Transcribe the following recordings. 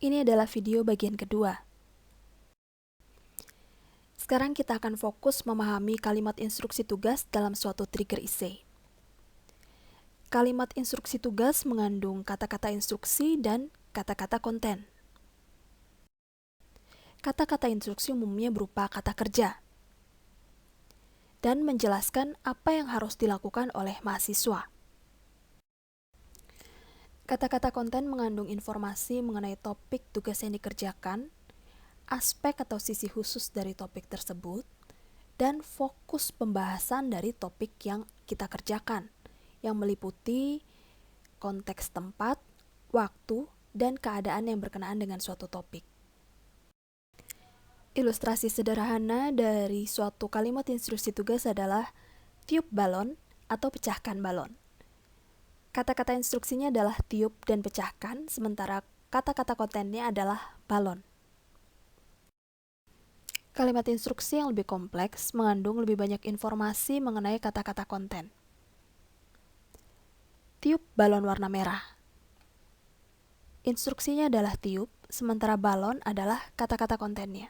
Ini adalah video bagian kedua. Sekarang kita akan fokus memahami kalimat instruksi tugas dalam suatu trigger essay. Kalimat instruksi tugas mengandung kata-kata instruksi dan kata-kata konten. Kata-kata instruksi umumnya berupa kata kerja dan menjelaskan apa yang harus dilakukan oleh mahasiswa. Kata-kata konten mengandung informasi mengenai topik tugas yang dikerjakan, aspek atau sisi khusus dari topik tersebut, dan fokus pembahasan dari topik yang kita kerjakan, yang meliputi konteks tempat, waktu, dan keadaan yang berkenaan dengan suatu topik. Ilustrasi sederhana dari suatu kalimat instruksi tugas adalah tiup balon atau pecahkan balon. Kata-kata instruksinya adalah tiup dan pecahkan, sementara kata-kata kontennya adalah balon. Kalimat instruksi yang lebih kompleks mengandung lebih banyak informasi mengenai kata-kata konten. Tiup balon warna merah. Instruksinya adalah tiup, sementara balon adalah kata-kata kontennya.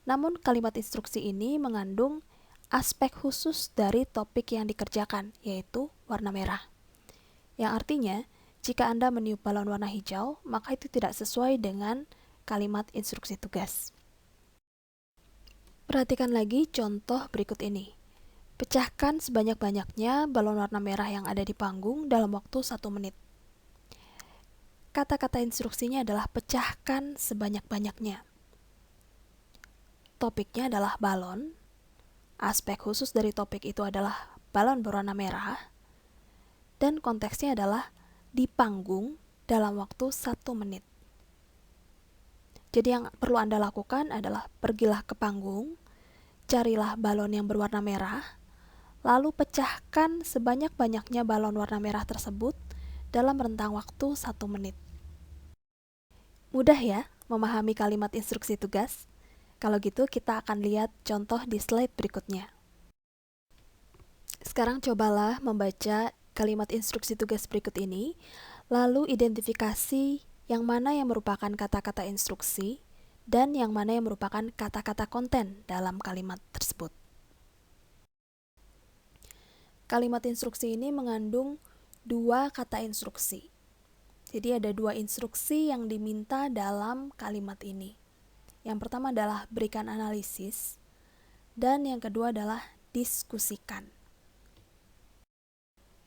Namun kalimat instruksi ini mengandung aspek khusus dari topik yang dikerjakan, yaitu warna merah. Yang artinya, jika Anda meniup balon warna hijau, maka itu tidak sesuai dengan kalimat instruksi tugas. Perhatikan lagi contoh berikut ini. Pecahkan sebanyak-banyaknya balon warna merah yang ada di panggung dalam waktu 1 menit. Kata-kata instruksinya adalah pecahkan sebanyak-banyaknya. Topiknya adalah balon. Aspek khusus dari topik itu adalah balon berwarna merah. Dan konteksnya adalah di panggung dalam waktu 1 menit. Jadi yang perlu Anda lakukan adalah pergilah ke panggung, carilah balon yang berwarna merah, lalu pecahkan sebanyak-banyaknya balon warna merah tersebut dalam rentang waktu 1 menit. Mudah ya memahami kalimat instruksi tugas? Kalau gitu kita akan lihat contoh di slide berikutnya. Sekarang cobalah membaca kalimat instruksi tugas berikut ini, lalu identifikasi yang mana yang merupakan kata-kata instruksi dan yang mana yang merupakan kata-kata konten dalam kalimat tersebut. Kalimat instruksi ini mengandung 2 kata instruksi. Jadi ada 2 instruksi yang diminta dalam kalimat ini. Yang pertama adalah berikan analisis, dan yang kedua adalah diskusikan.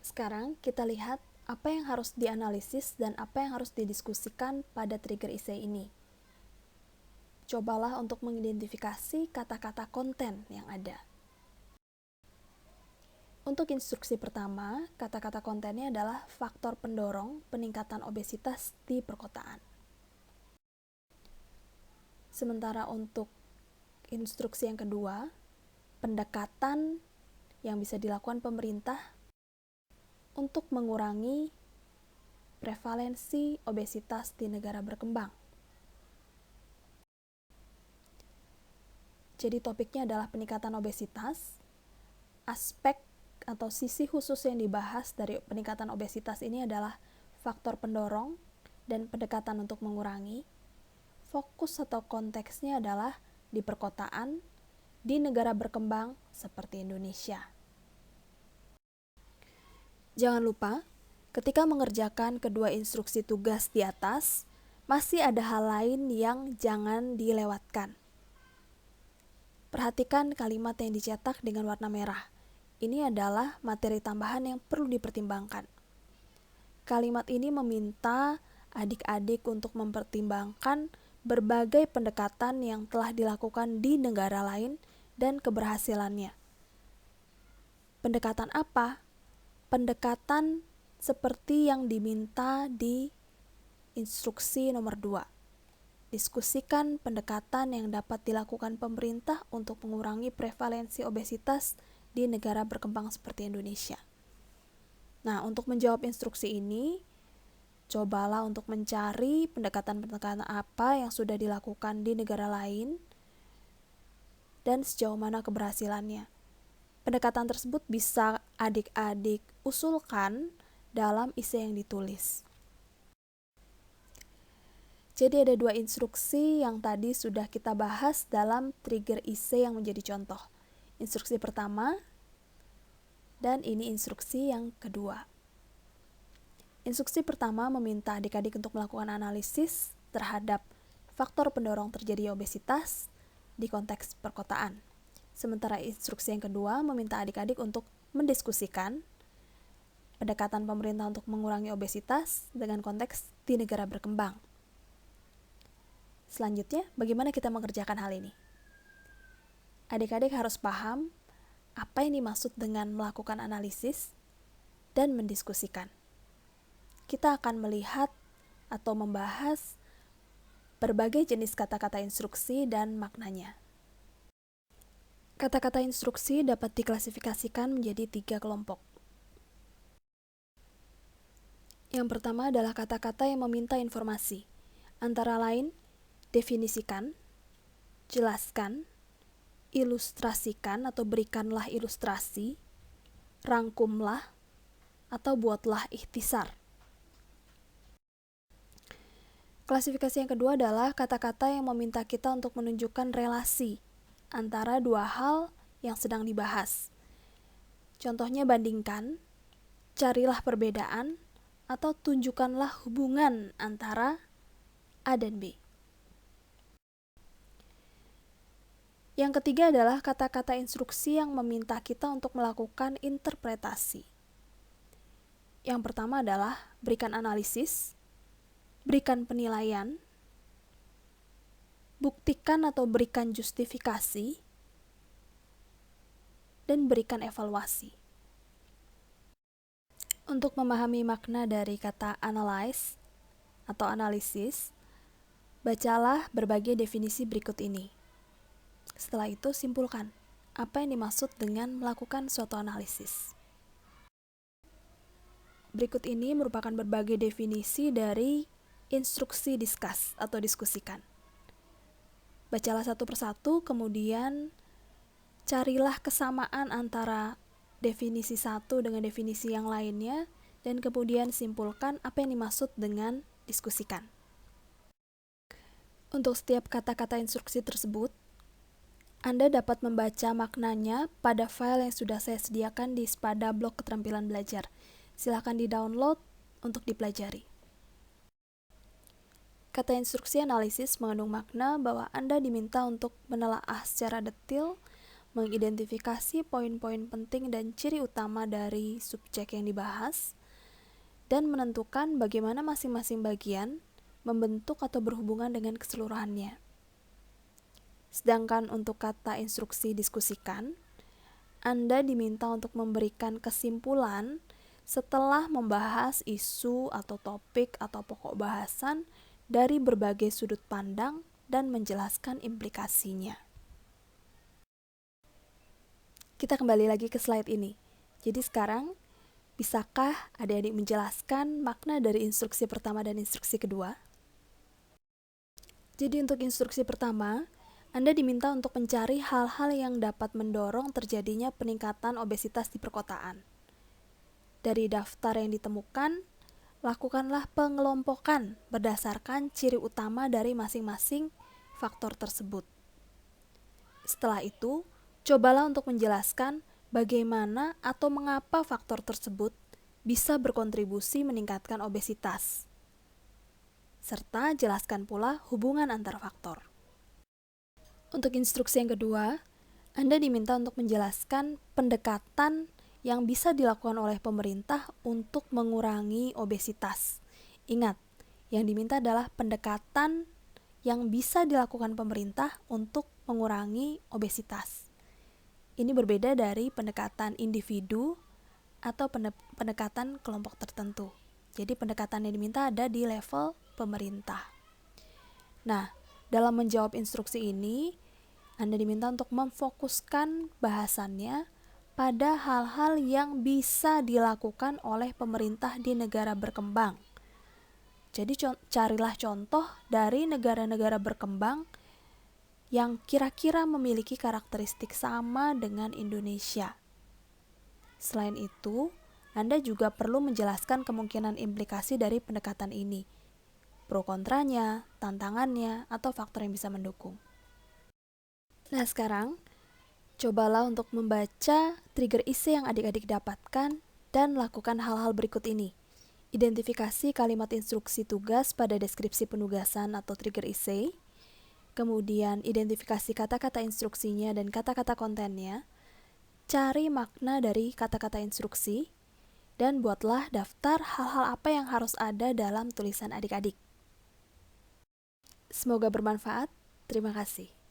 Sekarang kita lihat apa yang harus dianalisis dan apa yang harus didiskusikan pada trigger essay ini. Cobalah untuk mengidentifikasi kata-kata konten yang ada. Untuk instruksi pertama, kata-kata kontennya adalah faktor pendorong peningkatan obesitas di perkotaan. Sementara untuk instruksi yang kedua, pendekatan yang bisa dilakukan pemerintah untuk mengurangi prevalensi obesitas di negara berkembang. Jadi topiknya adalah peningkatan obesitas. Aspek atau sisi khusus yang dibahas dari peningkatan obesitas ini adalah faktor pendorong dan pendekatan untuk mengurangi. Fokus atau konteksnya adalah di perkotaan, di negara berkembang seperti Indonesia. Jangan lupa, ketika mengerjakan kedua instruksi tugas di atas, masih ada hal lain yang jangan dilewatkan. Perhatikan kalimat yang dicetak dengan warna merah. Ini adalah materi tambahan yang perlu dipertimbangkan. Kalimat ini meminta adik-adik untuk mempertimbangkan berbagai pendekatan yang telah dilakukan di negara lain dan keberhasilannya. Pendekatan apa? Pendekatan seperti yang diminta di instruksi nomor 2. Diskusikan pendekatan yang dapat dilakukan pemerintah untuk mengurangi prevalensi obesitas di negara berkembang seperti Indonesia. Nah, untuk menjawab instruksi ini, cobalah untuk mencari pendekatan-pendekatan apa yang sudah dilakukan di negara lain dan sejauh mana keberhasilannya. Pendekatan tersebut bisa adik-adik usulkan dalam essay yang ditulis. Jadi ada dua instruksi yang tadi sudah kita bahas dalam trigger IC yang menjadi contoh. Instruksi pertama dan ini instruksi yang kedua. Instruksi pertama meminta adik-adik untuk melakukan analisis terhadap faktor pendorong terjadi obesitas di konteks perkotaan. Sementara instruksi yang kedua meminta adik-adik untuk mendiskusikan pendekatan pemerintah untuk mengurangi obesitas dengan konteks di negara berkembang. Selanjutnya, bagaimana kita mengerjakan hal ini? Adik-adik harus paham apa yang dimaksud dengan melakukan analisis dan mendiskusikan. Kita akan melihat atau membahas berbagai jenis kata-kata instruksi dan maknanya. Kata-kata instruksi dapat diklasifikasikan menjadi 3 kelompok. Yang pertama adalah kata-kata yang meminta informasi, antara lain definisikan, jelaskan, ilustrasikan atau berikanlah ilustrasi, rangkumlah, atau buatlah ikhtisar. Klasifikasi yang kedua adalah kata-kata yang meminta kita untuk menunjukkan relasi antara dua hal yang sedang dibahas. Contohnya bandingkan, carilah perbedaan, atau tunjukkanlah hubungan antara A dan B. Yang ketiga adalah kata-kata instruksi yang meminta kita untuk melakukan interpretasi. Yang pertama adalah berikan analisis, berikan penilaian, buktikan atau berikan justifikasi, dan berikan evaluasi. Untuk memahami makna dari kata analyze atau analisis, bacalah berbagai definisi berikut ini. Setelah itu, simpulkan apa yang dimaksud dengan melakukan suatu analisis. Berikut ini merupakan berbagai definisi dari instruksi discuss atau diskusikan. Bacalah satu persatu, kemudian carilah kesamaan antara definisi satu dengan definisi yang lainnya, dan kemudian simpulkan apa yang dimaksud dengan diskusikan. Untuk setiap kata-kata instruksi tersebut, Anda dapat membaca maknanya pada file yang sudah saya sediakan di Spada blog keterampilan belajar. Silakan di-download untuk dipelajari. Kata instruksi analisis mengandung makna bahwa Anda diminta untuk menelaah secara detail, mengidentifikasi poin-poin penting dan ciri utama dari subjek yang dibahas, dan menentukan bagaimana masing-masing bagian membentuk atau berhubungan dengan keseluruhannya. Sedangkan untuk kata instruksi diskusikan, Anda diminta untuk memberikan kesimpulan setelah membahas isu atau topik atau pokok bahasan dari berbagai sudut pandang dan menjelaskan implikasinya. Kita kembali lagi ke slide ini. Jadi sekarang, bisakah adik-adik menjelaskan makna dari instruksi pertama dan instruksi kedua? Jadi untuk instruksi pertama, Anda diminta untuk mencari hal-hal yang dapat mendorong terjadinya peningkatan obesitas di perkotaan. Dari daftar yang ditemukan, lakukanlah pengelompokan berdasarkan ciri utama dari masing-masing faktor tersebut. Setelah itu, cobalah untuk menjelaskan bagaimana atau mengapa faktor tersebut bisa berkontribusi meningkatkan obesitas. Serta jelaskan pula hubungan antar faktor. Untuk instruksi yang kedua, Anda diminta untuk menjelaskan pendekatan yang bisa dilakukan oleh pemerintah untuk mengurangi obesitas. Ingat, yang diminta adalah pendekatan yang bisa dilakukan pemerintah untuk mengurangi obesitas. Ini berbeda dari pendekatan individu atau pendekatan kelompok tertentu. Jadi pendekatan yang diminta ada di level pemerintah. Nah, dalam menjawab instruksi ini, Anda diminta untuk memfokuskan bahasannya pada hal-hal yang bisa dilakukan oleh pemerintah di negara berkembang. Jadi carilah contoh dari negara-negara berkembang yang kira-kira memiliki karakteristik sama dengan Indonesia. Selain itu, Anda juga perlu menjelaskan kemungkinan implikasi dari pendekatan ini. pro kontranya, tantangannya, atau faktor yang bisa mendukung. Nah sekarang, cobalah untuk membaca trigger essay yang adik-adik dapatkan dan lakukan hal-hal berikut ini. Identifikasi kalimat instruksi tugas pada deskripsi penugasan atau trigger essay, kemudian identifikasi kata-kata instruksinya dan kata-kata kontennya, cari makna dari kata-kata instruksi, dan buatlah daftar hal-hal apa yang harus ada dalam tulisan adik-adik. Semoga bermanfaat. Terima kasih.